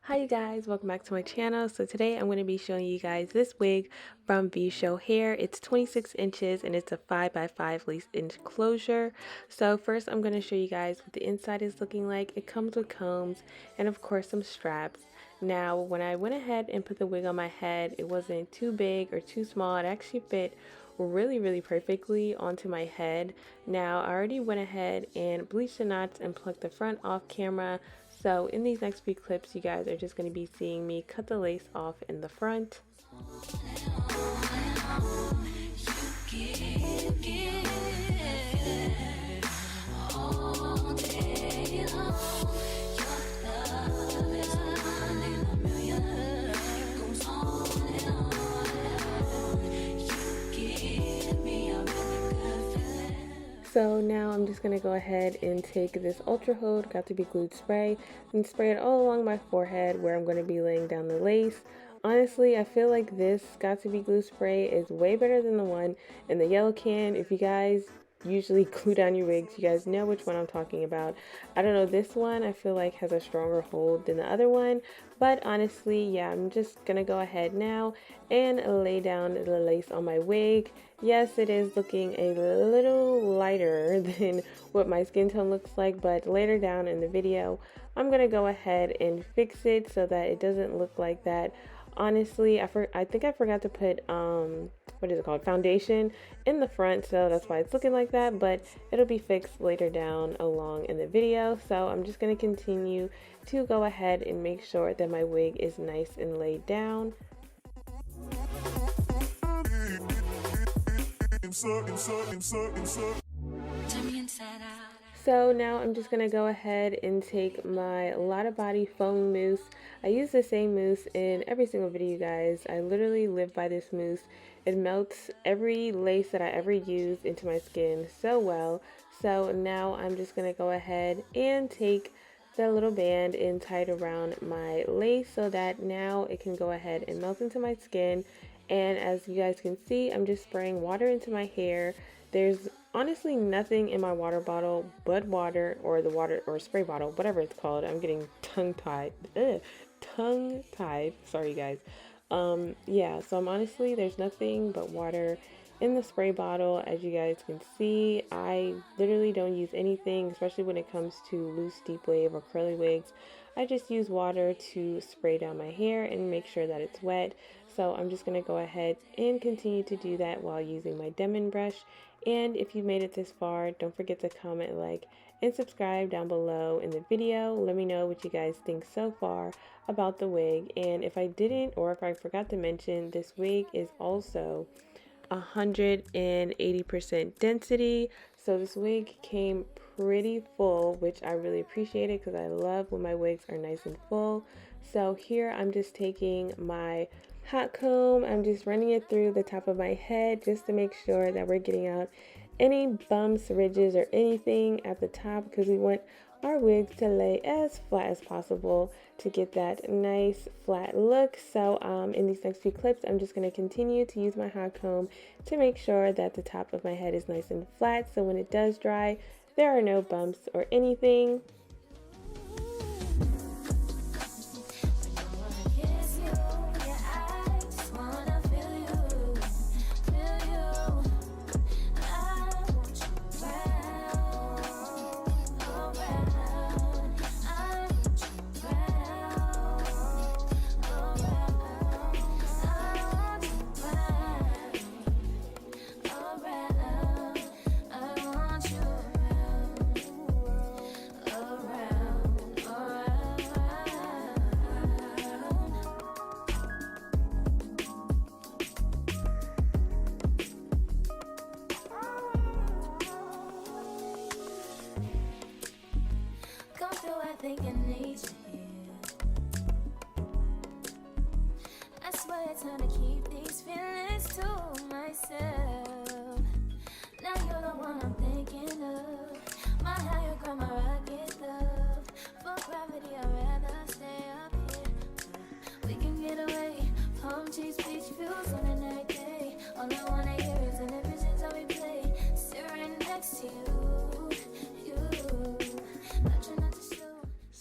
Hi you guys, welcome back to my channel. So today I'm going to be showing you guys this wig from Vshow hair. It's 26 inches and it's a 5x5 lace enclosure. So first I'm going to show you guys what the inside is looking like. It comes with combs and of course some straps. Now when I went ahead and put the wig on my head, it wasn't too big or too small. It actually fit really perfectly onto my head. Now I already went ahead and bleached the knots and plucked the front off camera. So in these next few clips, you guys are just going to be seeing me cut the lace off in the front. So now I'm just going to go ahead and take this Ultra Hold Got to Be Glued spray and spray it all along my forehead where I'm going to be laying down the lace. Honestly, I feel like this Got to Be Glue spray is way better than the one in the yellow can. If you guys usually glue down your wigs, you guys know which one I'm talking about. I don't know, this one I feel like has a stronger hold than the other one, but honestly, yeah, I'm just gonna go ahead now and lay down the lace on my wig. Yes, it is looking a little lighter than what my skin tone looks like, but later down in the video I'm gonna go ahead and fix it so that it doesn't look like that. Honestly, I think I forgot to put what is it called, foundation in the front, so that's why it's looking like that, but it'll be fixed later down along in the video. So I'm just going to continue to go ahead and make sure that my wig is nice and laid down. So now I'm just going to go ahead and take my Lotta Body foam mousse. I use the same mousse in every single video, you guys. I literally live by this mousse. It melts every lace that I ever use into my skin so well. So now I'm just going to go ahead and take the little band and tie it around my lace so that now it can go ahead and melt into my skin. And as you guys can see, I'm just spraying water into my hair. There's honestly nothing in my water bottle but water, or the water or spray bottle, whatever it's called. I'm getting tongue-tied. Tongue-tied. Sorry, guys. Yeah, so there's nothing but water in the spray bottle. As you guys can see, I literally don't use anything, especially when it comes to loose Deepwave or curly wigs. I just use water to spray down my hair and make sure that it's wet. So I'm just going to go ahead and continue to do that while using my Demon brush. And if you made it this far, don't forget to comment, like, and subscribe down below in the video. Let me know what you guys think so far about the wig. And if I didn't, or if I forgot to mention, this wig is also 180% density. So this wig came pretty full, which I really appreciated because I love when my wigs are nice and full. So here I'm just taking my hot comb, I'm just running it through the top of my head just to make sure that we're getting out any bumps, ridges, or anything at the top, because we want our wigs to lay as flat as possible to get that nice flat look. So in these next few clips, I'm just going to continue to use my hot comb to make sure that the top of my head is nice and flat, so when it does dry, there are no bumps or anything. Think I need you. I swear it's hard to keep these feelings to myself. Now you're the one I'm thinking of. My higher ground, my rocket love. For gravity, I'd rather stay up here. We can get away. Palm trees, beach views on a night day. All I wanna hear is in the visions how we play. Sit right next to you.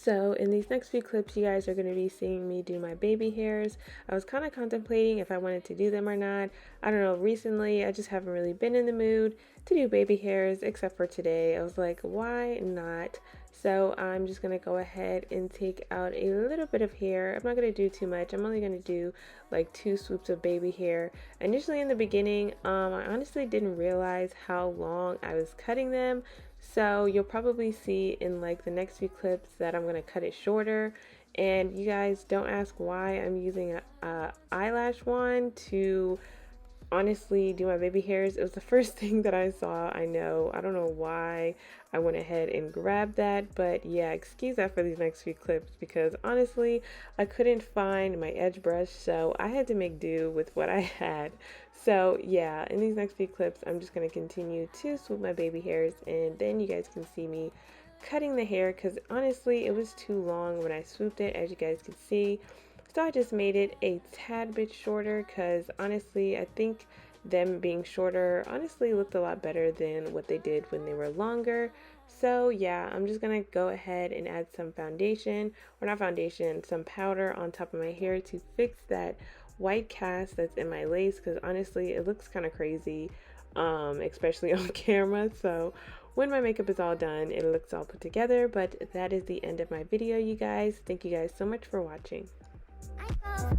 So in these next few clips, you guys are going to be seeing me do my baby hairs. I was kind of contemplating if I wanted to do them or not. I don't know, recently I just haven't really been in the mood to do baby hairs except for today. I was like, why not? So I'm just going to go ahead and take out a little bit of hair. I'm not going to do too much. I'm only going to do like 2 swoops of baby hair. Initially in the beginning, I honestly didn't realize how long I was cutting them. So you'll probably see in like the next few clips that I'm going to cut it shorter. And you guys don't ask why I'm using a eyelash wand to honestly do my baby hairs. It was the first thing that I saw. I know, I don't know why I went ahead and grabbed that, but yeah, excuse that for these next few clips because honestly I couldn't find my edge brush, so I had to make do with what I had. So yeah, in these next few clips I'm just going to continue to swoop my baby hairs, and then you guys can see me cutting the hair because honestly it was too long when I swooped it, as you guys can see. So I just made it a tad bit shorter because honestly I think them being shorter honestly looked a lot better than what they did when they were longer. So yeah, I'm just gonna go ahead and add some foundation, or not foundation, some powder on top of my hair to fix that white cast that's in my lace because honestly it looks kind of crazy, especially on camera. So when my makeup is all done it looks all put together. But that is the end of my video, you guys. Thank you guys so much for watching. I go.